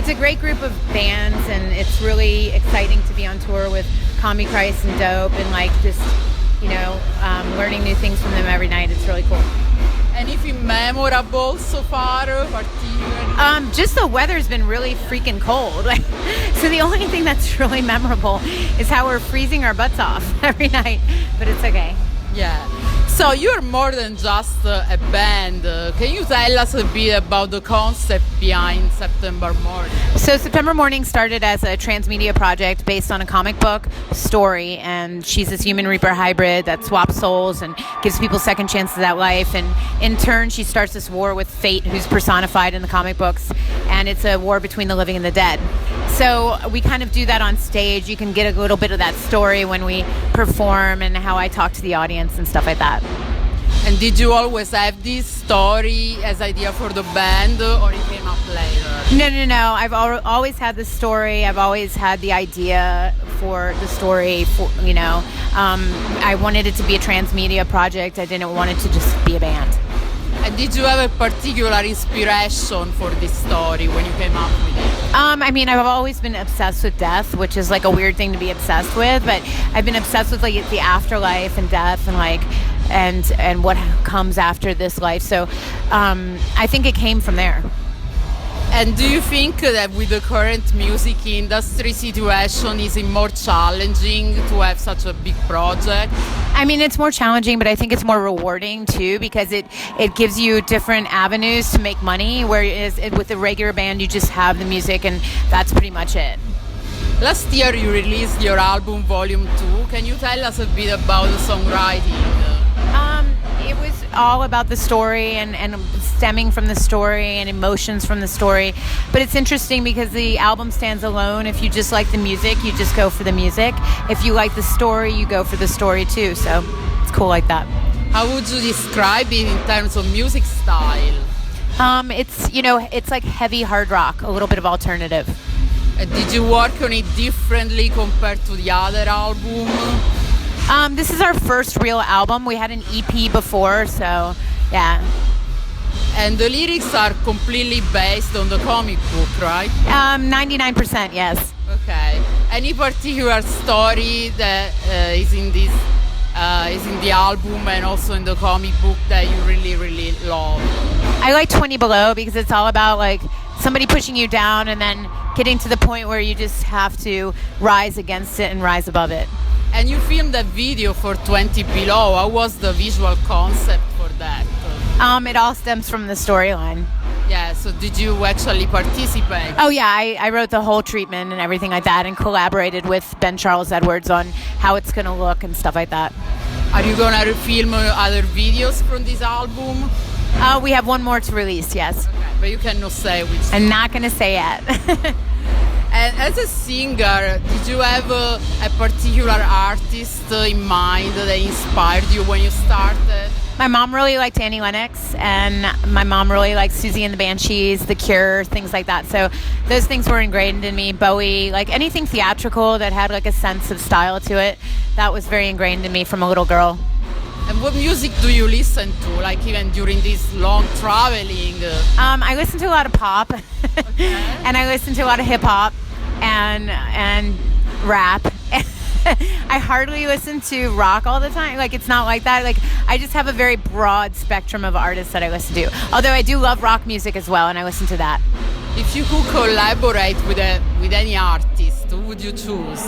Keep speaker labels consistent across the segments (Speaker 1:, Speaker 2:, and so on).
Speaker 1: It's a great group of bands, and it's really exciting to be on tour with Commie Christ and Dope, and like just, learning new things from them every night. It's really cool.
Speaker 2: Anything memorable so far, particularly?
Speaker 1: Just the weather's been really freaking cold. So the only thing that's really memorable is how we're freezing our butts off every night, but it's okay.
Speaker 2: Yeah. So you're more than just a band. Can you tell us a bit about the concept behind September Mourning?
Speaker 1: So September Mourning started as a transmedia project based on a comic book story, and she's this human reaper hybrid that swaps souls and gives people second chances at life, and in turn she starts this war with fate, who's personified in the comic books, and it's a war between the living and the dead. So we kind of do that on stage. You can get a little bit of that story when we perform, and how I talk to the audience and stuff like that.
Speaker 2: And did you always have this story as idea for the band, or it came up later?
Speaker 1: No. I've always had the story. I've always had the idea for the story. I wanted it to be a transmedia project. I didn't want it to just be a band.
Speaker 2: And did you have a particular inspiration for this story when you came up with it?
Speaker 1: I've always been obsessed with death, which is like a weird thing to be obsessed with, but I've been obsessed with like the afterlife and death and like and what comes after this life. So I think it came from there.
Speaker 2: And do you think that with the current music industry situation, is it more challenging to have such a big project?
Speaker 1: It's more challenging, but I think it's more rewarding too, because it gives you different avenues to make money, whereas with a regular band, you just have the music and that's pretty much it.
Speaker 2: Last year you released your album Volume 2. Can you tell us a bit about the songwriting?
Speaker 1: It was all about the story and stemming from the story and emotions from the story. But it's interesting because the album stands alone. If you just like the music, you just go for the music. If you like the story, you go for the story too. So it's cool like that.
Speaker 2: How would you describe it in terms of music style?
Speaker 1: It's like heavy hard rock, a little bit of alternative.
Speaker 2: Did you work on it differently compared to the other album?
Speaker 1: This is our first real album. We had an EP before, so yeah.
Speaker 2: And the lyrics are completely based on the comic book, right?
Speaker 1: 99%, yes.
Speaker 2: Okay. Any particular story that is in the album and also in the comic book that you really, really love?
Speaker 1: I like 20 Below because it's all about like somebody pushing you down and then getting to the point where you just have to rise against it and rise above it.
Speaker 2: And you filmed a video for 20 Below. How was the visual concept for that?
Speaker 1: It all stems from the storyline.
Speaker 2: Yeah, so did you actually participate?
Speaker 1: Oh yeah, I wrote the whole treatment and everything like that, and collaborated with Ben Charles Edwards on how it's going to look and stuff like that.
Speaker 2: Are you going to film other videos from this album?
Speaker 1: We have one more to release, yes.
Speaker 2: Okay, but you cannot say which.
Speaker 1: I'm not going to say yet.
Speaker 2: And as a singer, did you have a particular artist in mind that inspired you when you started?
Speaker 1: My mom really liked Annie Lennox, and my mom really liked Susie and the Banshees, The Cure, things like that. So those things were ingrained in me. Bowie, like anything theatrical that had like a sense of style to it, that was very ingrained in me from a little girl.
Speaker 2: And what music do you listen to, like even during this long traveling?
Speaker 1: I listen to a lot of pop,
Speaker 2: Okay.
Speaker 1: and I listen to a lot of hip hop and rap. I hardly listen to rock all the time. Like, it's not like that. Like, I just have a very broad spectrum of artists that I listen to. Although I do love rock music as well, and I listen to that.
Speaker 2: If you could collaborate with any artist, who would you choose?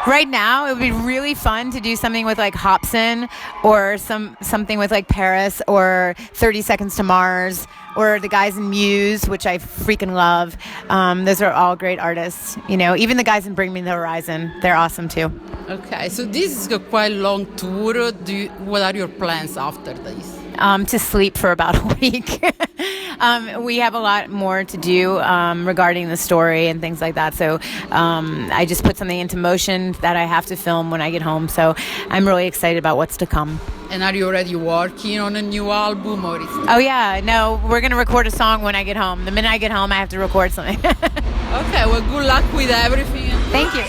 Speaker 1: Right now, it would be really fun to do something with like Hobson, or something with like Paris, or 30 Seconds to Mars, or the guys in Muse, which I freaking love. Those are all great artists. Even the guys in Bring Me the Horizon, they're awesome too.
Speaker 2: Okay, so this is a quite long tour. What are your plans after this?
Speaker 1: To sleep for about a week. We have a lot more to do regarding the story and things like that. So I just put something into motion that I have to film when I get home. So I'm really excited about what's to come.
Speaker 2: And are you already working on a new album, or is it?
Speaker 1: Oh yeah, no, we're going to record a song when I get home. The minute I get home, I have to record something.
Speaker 2: Okay, well, good luck with everything.
Speaker 1: Thank you.